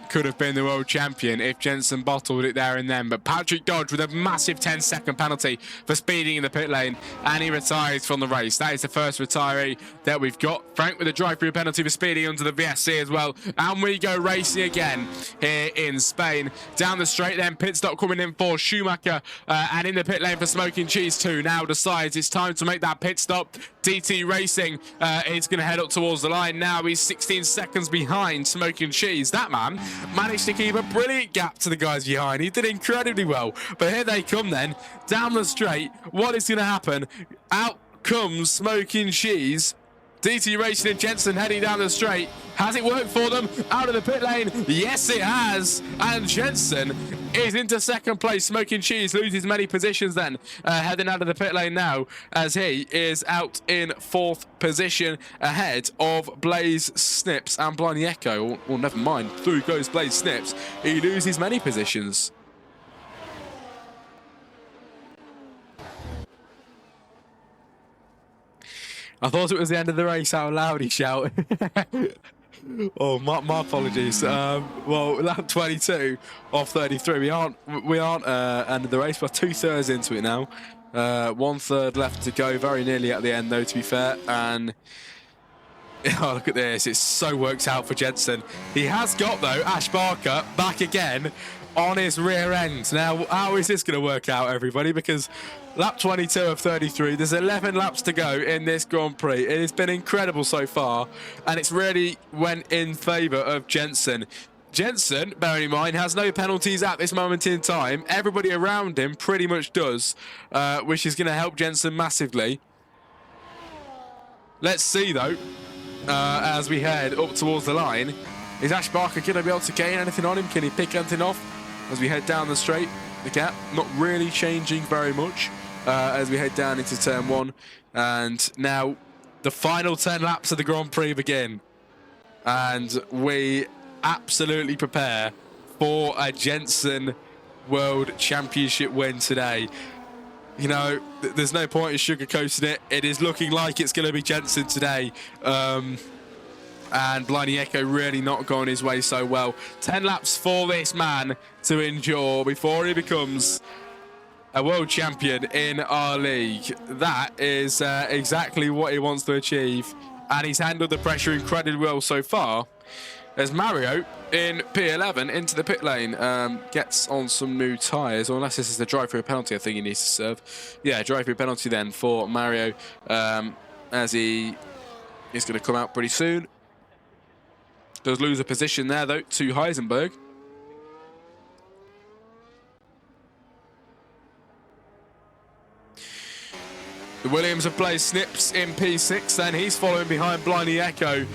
could have been the world champion if Jensen bottled it there and then. But Patrick Dodge with a massive 10-second penalty for speeding in the pit lane, and he retires from the race. That is the first retiree that we've got. Frank with a drive-through penalty for speeding under the VSC as well. And we go racing again here in Spain. Down the straight then, pit stop coming in for Schumacher, and in the pit lane for Smoking Cheese 2 now decides it's time to make that pit stop. DT Racing is going to head up towards the line now. He's 16 seconds behind Smoking Cheese. That man managed to keep a brilliant gap to the guys behind. He did incredibly well. But here they come then, down the straight. What is going to happen? Out comes Smoking Cheese DT Racing and Jensen heading down the straight. Has it worked for them? Out of the pit lane. Yes, it has. And Jensen is into second place. Smoking Cheese loses many positions then. Heading out of the pit lane now as he is out in fourth position ahead of Blaze Snips and Blindy Echo. Or never mind. Through goes Blaze Snips. He loses many positions. I thought it was the end of the race. How loud he shouted. Oh, my apologies. Well, lap 22 off 33. We aren't end of the race. We're 2/3 into it now. 1/3 left to go. Very nearly at the end, though, to be fair. And oh, look at this. It so works out for Jensen. He has got, though, Ash Barker back again on his rear end. Now, how is this going to work out, everybody? Because lap 22 of 33, there's 11 laps to go in this Grand Prix. It has been incredible so far, and it's really went in favour of Jensen. Jensen, bearing in mind, has no penalties at this moment in time. Everybody around him pretty much does, which is going to help Jensen massively. Let's see, though, as we head up towards the line. Is Ash Barker going to be able to gain anything on him? Can he pick anything off as we head down the straight? The gap not really changing very much as we head down into turn one. And now the final 10 laps of the Grand Prix begin. And we absolutely prepare for a Jensen World Championship win today. You know, there's no point in sugarcoating it. It is looking like it's going to be Jensen today. And Blindy Echo really not going his way so well. 10 laps for this man to endure before he becomes a world champion in our league. That is exactly what he wants to achieve. And he's handled the pressure incredibly well so far. As Mario in P11 into the pit lane gets on some new tyres, or unless this is the drive-through penalty I think he needs to serve. Yeah, drive-through penalty then for Mario as he is going to come out pretty soon. Does lose a position there, though, to Heisenberg. The Williams have placed Snips in P6, then he's following behind Blindy Echo,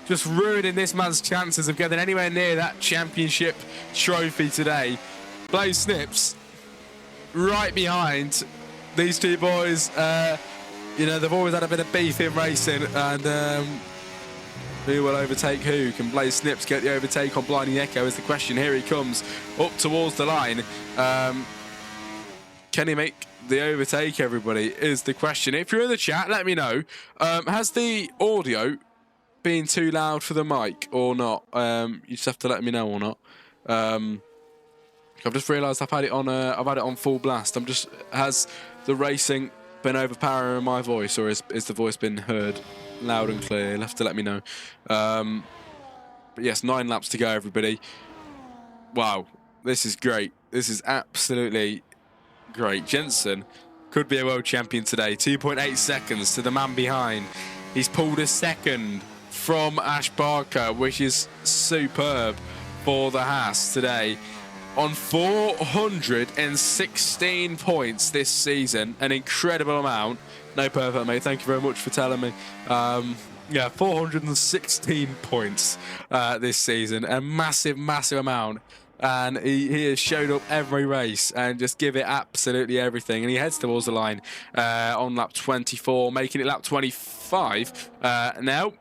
just ruining this man's chances of getting anywhere near that championship trophy today. Blaze Snips right behind these two boys. You know, they've always had a bit of beef in racing, and who will overtake who? Can Blaze Snips get the overtake on Blindy Echo is the question. Here he comes up towards the line. Can he make the overtake, everybody, is the question. If you're in the chat, let me know. Has the audio been too loud for the mic or not? You just have to let me know or not. I've just realised I've had it on full blast. Has the racing been overpowering my voice, or is the voice been heard loud and clear? You'll have to let me know. But yes, 9 laps to go, everybody. Wow, this is great. This is absolutely great. Jensen could be a world champion today. 2.8 seconds to the man behind. He's pulled a second from Ash Barker, which is superb for the Haas today. On 416 points this season, an incredible amount. No, perfect, mate. Thank you very much for telling me. Yeah, 416 points this season. A massive, massive amount. And he has showed up every race and just give it absolutely everything. And he heads towards the line on lap 24, making it lap 25 now.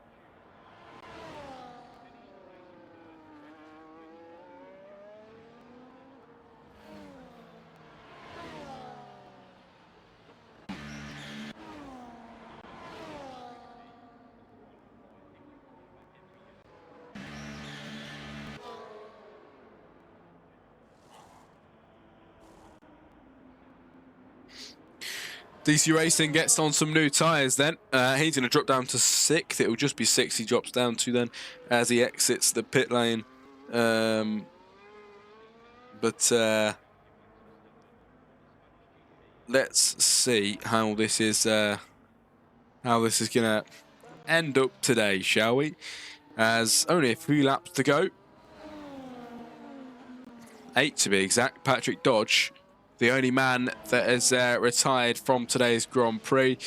DC Racing gets on some new tyres then. He's going to drop down to 6th. It will just be 6 he drops down to then as he exits the pit lane. Let's see how this is going to end up today, shall we? As only a few laps to go. 8 to be exact. Patrick Dodge, the only man that has retired from today's Grand Prix.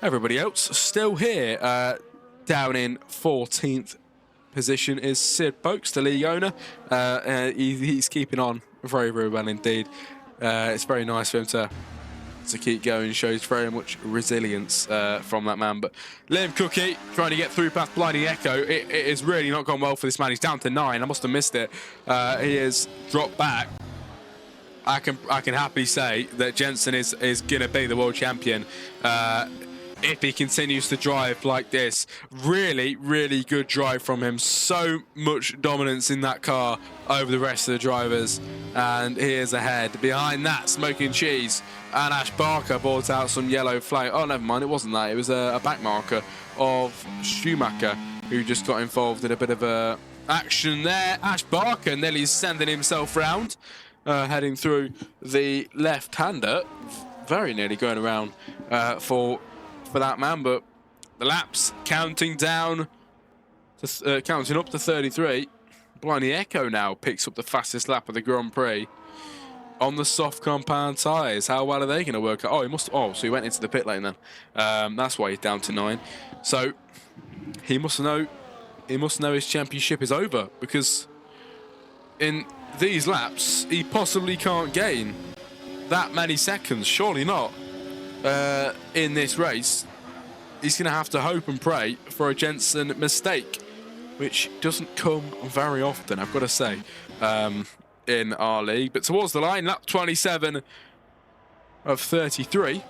Everybody else still here. Down in 14th position is Sid Boakes, the league owner. He's keeping on very, very well indeed. It's very nice for him to keep going. Shows very much resilience from that man. But Liam Cookie trying to get through past Blinding Echo. It has really not gone well for this man. He's down to 9. I must have missed it. He has dropped back. I can happily say that Jensen is going to be the world champion if he continues to drive like this. Really, really good drive from him. So much dominance in that car over the rest of the drivers. And he is ahead. Behind that, Smoking Cheese and Ash Barker brought out some yellow flag. Oh, never mind. It wasn't that. It was a back marker of Schumacher, who just got involved in a bit of action there. Ash Barker nearly sending himself round, heading through the left-hander. Very nearly going around for that man, but the laps counting down, counting up to 33. Blinding Echo now picks up the fastest lap of the Grand Prix on the soft compound tyres. How well are they going to work out? Oh, he must. Oh, so he went into the pit lane then. That's why he's down to 9. So he must know. He must know his championship is over, because in these laps he possibly can't gain that many seconds. Surely not. In this race, he's going to have to hope and pray for a Jensen mistake, which doesn't come very often, I've got to say, in our league. But towards the line, lap 27 of 33.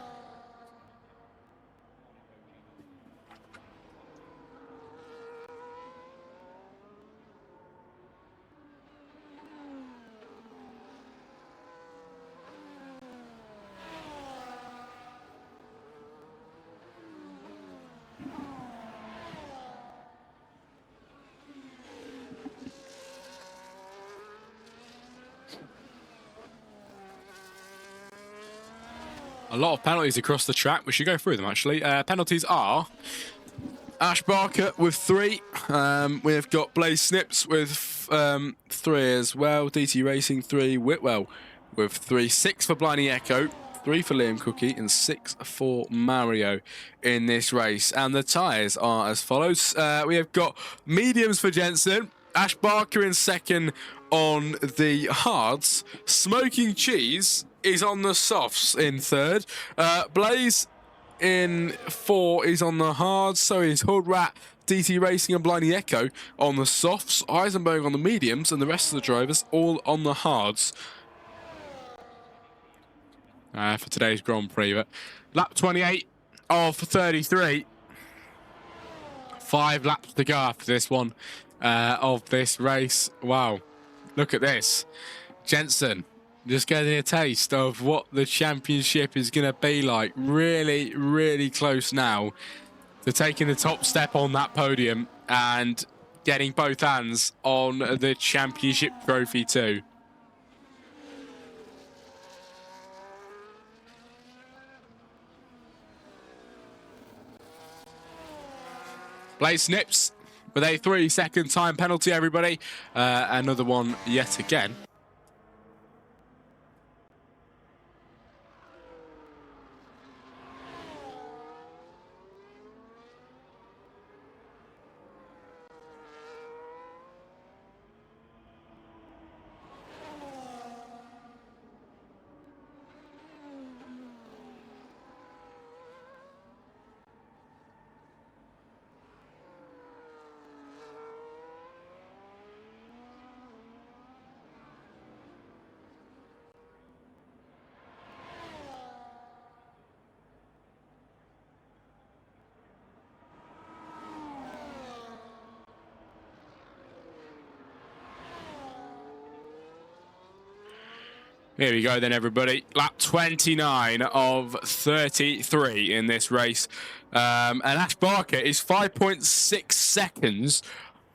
A lot of penalties across the track. We should go through them, actually. Penalties are Ash Barker with 3. We've got Blaze Snips with 3 as well. DT Racing 3. Whitwell with 3. 6 for Blinding Echo. 3 for Liam Cookie. And 6 for Mario in this race. And the tyres are as follows. We have got mediums for Jensen. Ash Barker in 2nd on the hards. Smoking Cheese is on the softs in 3rd. Blaze in 4 is on the hards. So is Hood Rat, DT Racing and Blinding Echo on the softs. Eisenberg on the mediums, and the rest of the drivers all on the hards for today's Grand Prix. But lap 28 of 33. 5 laps to go after this one of this race. Wow, look at this. Jensen just getting a taste of what the championship is going to be like. Really, really close now to taking the top step on that podium and getting both hands on the championship trophy too. Blaze Snips with a 3-second time penalty, everybody. Another one yet again. Here we go then, everybody. Lap 29 of 33 in this race. And Ash Barker is 5.6 seconds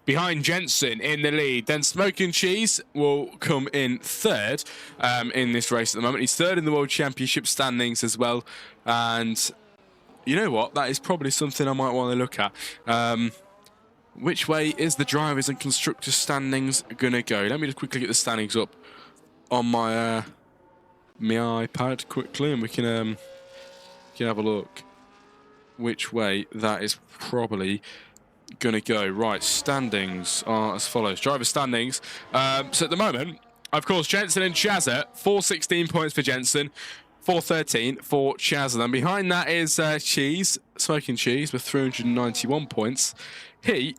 behind Jensen in the lead. Then Smoking Cheese will come in 3rd in this race at the moment. He's 3rd in the World Championship standings as well. And you know what? That is probably something I might want to look at. Which way is the drivers and constructors standings going to go? Let me just quickly get the standings up on my my iPad quickly, and we can have a look which way that is probably going to go. Right, standings are as follows. Driver standings. So at the moment, of course, Jensen and Chazza, 416 points for Jensen, 413 for Chazza. Then behind that is Cheese, Smoking Cheese, with 391 points. He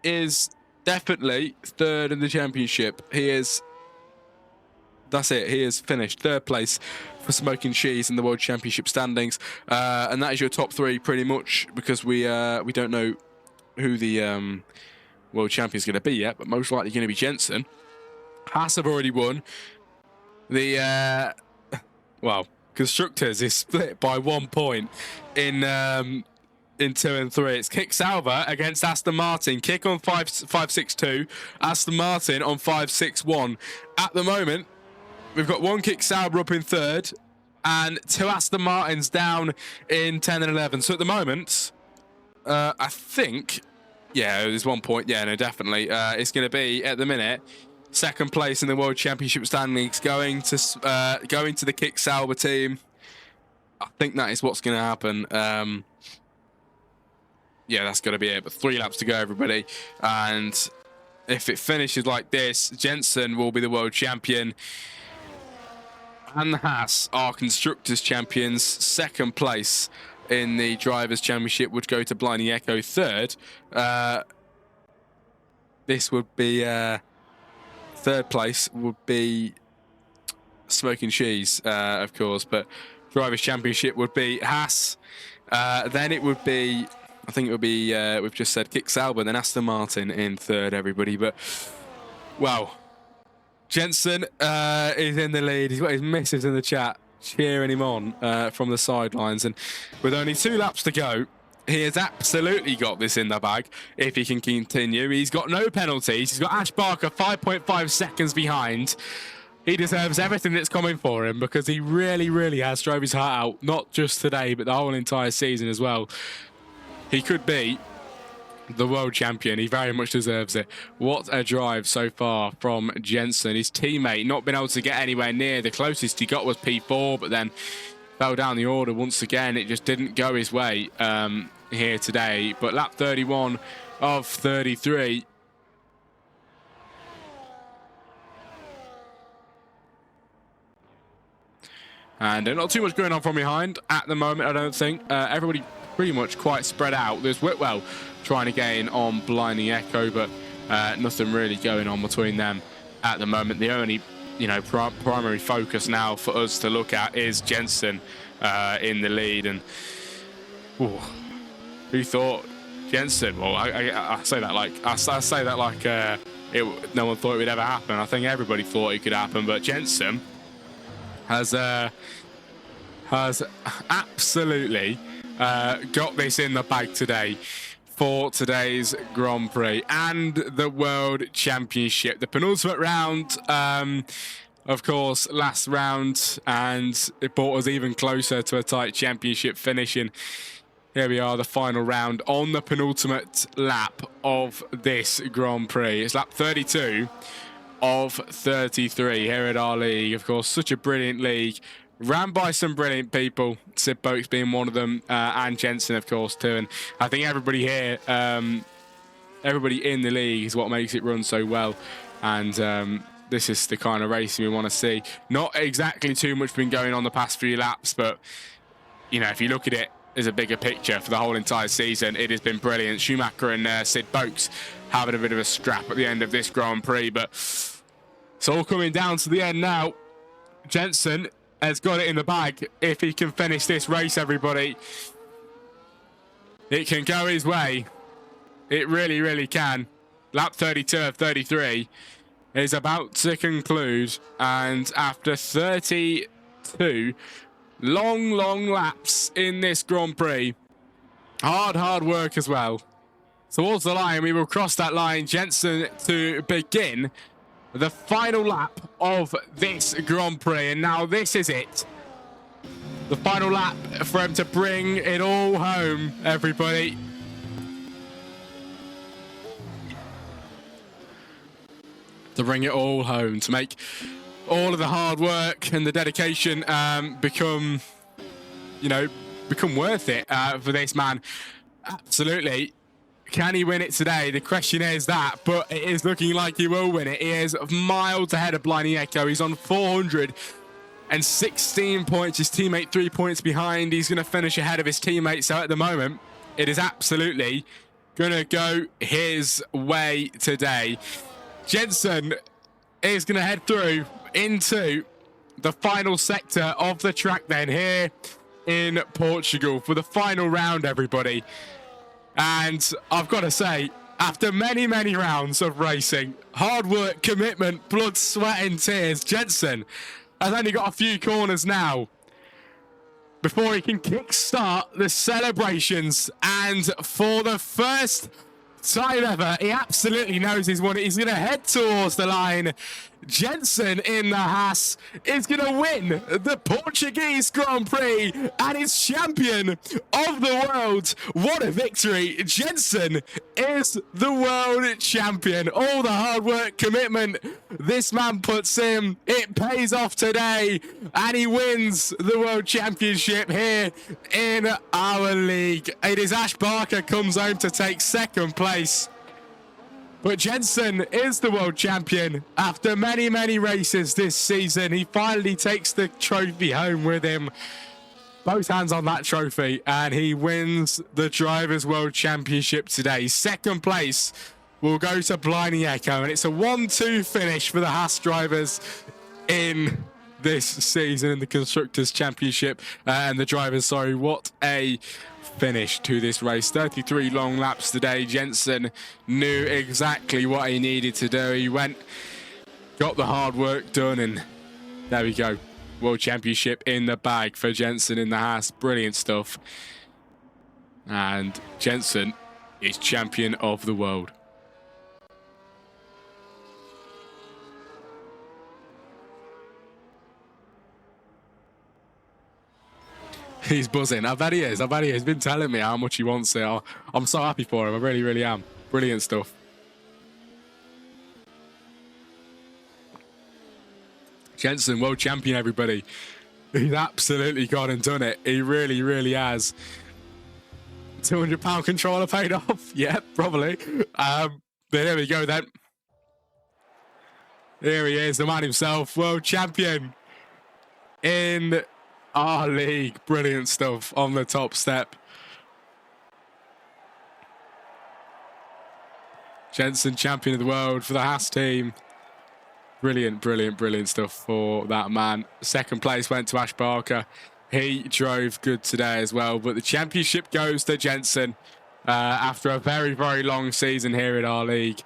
is definitely third in the championship. He is... That's it. He is finished third place for Smoking Cheese in the World Championship standings, and that is your top three pretty much, because we don't know who the World Champion is going to be yet, but most likely going to be Jensen. Haas have already won. The constructors is split by 1 point in 2 and 3. It's Kick Sauber against Aston Martin. Kick on 5.62. Aston Martin on 5.61. At the moment, we've got one Kick Sauber up in third and 2 Aston Martins down in 10 and 11. So at the moment, I think, yeah, there's 1 point. Yeah, no, definitely. It's going to be, at the minute, second place in the World Championship standings, going to the Kick Sauber team. I think that is what's going to happen. Yeah, that's got to be it. But 3 laps to go, everybody. And if it finishes like this, Jensen will be the world champion. And the Haas are constructors champions. Second place in the drivers championship would go to Blinding Echo. Third, this would be third place would be Smoking Cheese, of course. But drivers championship would be Haas. Then it would be, I think it would be, we've just said Kick Sauber, then Aston Martin in third, everybody. But wow. Jensen is in the lead. He's got his missus in the chat cheering him on from the sidelines. And with only 2 laps to go, he has absolutely got this in the bag if he can continue. He's got no penalties. He's got Ash Barker 5.5 seconds behind. He deserves everything that's coming for him, because he really, really has drove his heart out, not just today, but the whole entire season as well. He could be the world champion. He very much deserves it. What a drive so far from Jensen. His teammate not been able to get anywhere near. The closest he got was P4, but then fell down the order once again. It just didn't go his way here today. But lap 31 of 33. And not too much going on from behind at the moment, I don't think. Everybody pretty much quite spread out. There's Whitwell trying to gain on Blinding Echo, but nothing really going on between them at the moment. The only, primary focus now for us to look at is Jensen in the lead. And who thought Jensen? Well, I say that like no one thought it would ever happen. I think everybody thought it could happen, but Jensen has absolutely got this in the bag today for today's Grand Prix and the World Championship. The penultimate round, of course, last round, and it brought us even closer to a tight championship finish. And here we are, the final round on the penultimate lap of this Grand Prix. It's lap 32 of 33 here at our league. Of course, such a brilliant league, ran by some brilliant people, Sid Boakes being one of them, and Jensen, of course, too. And I think everybody here, everybody in the league is what makes it run so well. And this is the kind of racing we want to see. Not exactly too much been going on the past few laps, but, if you look at it as a bigger picture for the whole entire season, it has been brilliant. Schumacher and Sid Boakes having a bit of a scrap at the end of this Grand Prix, but it's all coming down to the end now. Jensen has got it in the bag. If he can finish this race, everybody, it can go his way. It really, really can. Lap 32 of 33 is about to conclude, and after 32 long laps in this Grand Prix, hard work as well, towards the line, we will cross that line. Jensen to begin the final lap of this Grand Prix. And now this is it. The final lap for him to bring it all home, everybody. To bring it all home, to make all of the hard work and the dedication become worth it for this man. Absolutely Can he win it today? The question is that, but it is looking like he will win it. He is miles ahead of Blinding Echo. He's on 416 points. His teammate 3 points behind. He's going to finish ahead of his teammate. So at the moment, it is absolutely going to go his way today. Jensen is going to head through into the final sector of the track then here in Portugal for the final round, everybody. And I've got to say, after many, many rounds of racing, hard work, commitment, blood, sweat and tears, Jensen has only got a few corners now before he can kickstart the celebrations. And for the first time ever, he absolutely knows he's won it. He's going to head towards the line. Jensen in the Haas is going to win the Portuguese Grand Prix and is champion of the world. What a victory. Jensen is the world champion. All the hard work, commitment this man puts in, it pays off today, and he wins the world championship here in our league. It is Ash Barker comes home to take second place. But Jensen is the world champion after many, many races this season. He finally takes the trophy home with him. Both hands on that trophy, and he wins the Drivers' World Championship today. Second place will go to Blinding Echo, and it's a 1-2 finish for the Haas drivers in this season in the Constructors' Championship. And the drivers, sorry, what a finish to this race. 33 long laps today. Jensen knew exactly what he needed to do. He went, got the hard work done, and there we go. World Championship in the bag for Jensen in the Haas. Brilliant stuff. And Jensen is champion of the world. He's buzzing. I bet he is. I bet he is. He's been telling me how much he wants it. I'm so happy for him. I really, really am. Brilliant stuff. Jensen, world champion, everybody. He's absolutely gone and done it. He really, really has. £200 controller paid off. Yeah, probably. But there we go then. Here he is, the man himself, world champion in our league. Brilliant stuff on the top step. Jensen, champion of the world for the Haas team. Brilliant, brilliant, brilliant stuff for that man. Second place went to Ash Barker. He drove good today as well, but the championship goes to Jensen after a very, very long season here in our league.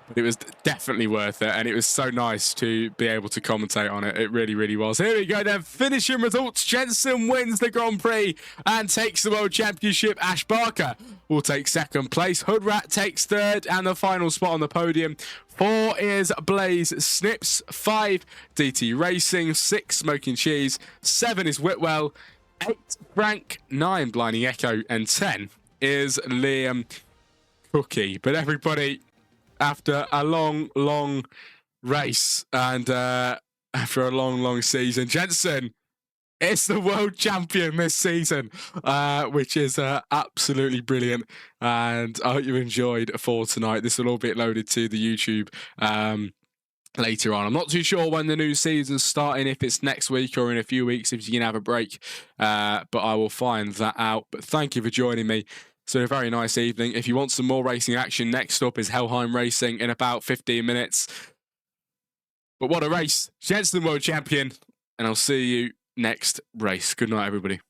But it was definitely worth it, and it was so nice to be able to commentate on it. It really, really was. Here we go then. Finishing results. Jensen wins the Grand Prix and takes the World Championship. Ash Barker will take second place. Hoodrat takes third, and the final spot on the podium. 4 is Blaze Snips. 5, DT Racing. 6, Smoking Cheese. 7 is Whitwell. 8, Frank. 9, Blinding Echo. And 10 is Liam Cookie. But everybody, after a long, long race and after a long, long season, Jensen is the world champion this season, which is absolutely brilliant. And I hope you enjoyed for tonight. This will all be loaded to the YouTube later on. I'm not too sure when the new season's starting, if it's next week or in a few weeks, if you can have a break. But I will find that out. But thank you for joining me. So a very nice evening. If you want some more racing action, next up is Helheim Racing in about 15 minutes. But what a race. Jensen world champion. And I'll see you next race. Good night, everybody.